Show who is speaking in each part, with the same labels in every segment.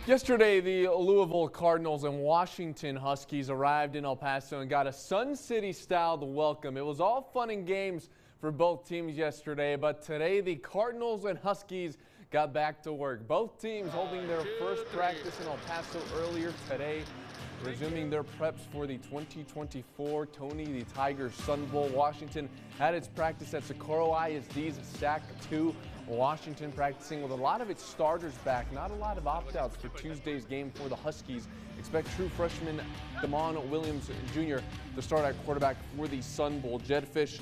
Speaker 1: Yesterday, the Louisville Cardinals and Washington Huskies arrived in El Paso and got a Sun City-styled welcome. It was all fun and games for both teams yesterday, but today the Cardinals and Huskies got back to work. Both teams holding their first practice in El Paso earlier today, resuming their preps for the 2024 Tony the Tiger Sun Bowl. Washington had its practice at Socorro ISD's SAC 2. Washington practicing with a lot of its starters back. Not a lot of opt-outs for Tuesday's game for the Huskies. Expect true freshman Damon Williams Jr. to start at quarterback for the Sun Bowl. Jed Fish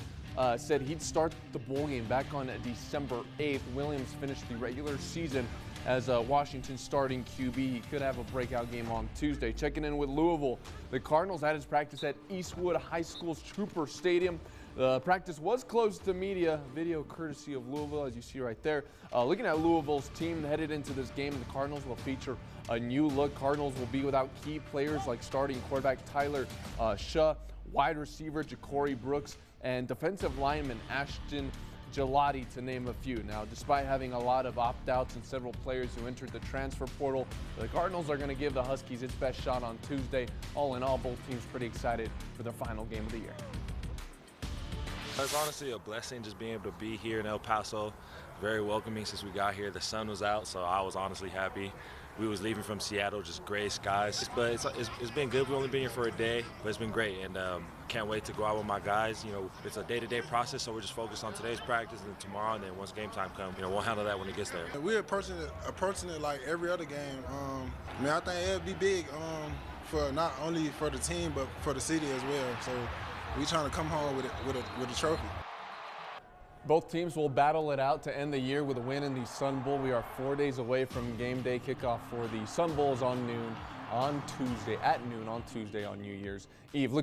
Speaker 1: said he'd start the bowl game back on December 8th. Williams finished the regular season as Washington's starting QB. He could have a breakout game on Tuesday. Checking in with Louisville, the Cardinals had his practice at Eastwood High School's Trooper Stadium. The practice was closed to media. Video courtesy of Louisville, as you see right there. Looking at Louisville's team headed into this game, the Cardinals will feature a new look. Cardinals will be without key players like starting quarterback Tyler Shaw, wide receiver Ja'Cory Brooks, and defensive lineman Ashton Gelati, to name a few. Now, despite having a lot of opt-outs and several players who entered the transfer portal, the Cardinals are going to give the Huskies its best shot on Tuesday. All in all, both teams pretty excited for their final game of the year.
Speaker 2: It's honestly a blessing just being able to be here in El Paso. Very welcoming since we got here. The sun was out, so I was honestly happy. We was leaving from Seattle, just gray skies. But it's been good. We've only been here for a day, but it's been great. And can't wait to go out with my guys. You know, it's a day-to-day process, so we're just focused on today's practice and then tomorrow. And then once game time comes, we'll handle that when it gets there.
Speaker 3: We're approaching it like every other game. I think it'll be big for not only for the team, but for the city as well. So we're trying to come home with a trophy.
Speaker 1: Both teams will battle it out to end the year with a win in the Sun Bowl. We are 4 days away from game day kickoff for the Sun Bowls at noon on Tuesday on New Year's Eve.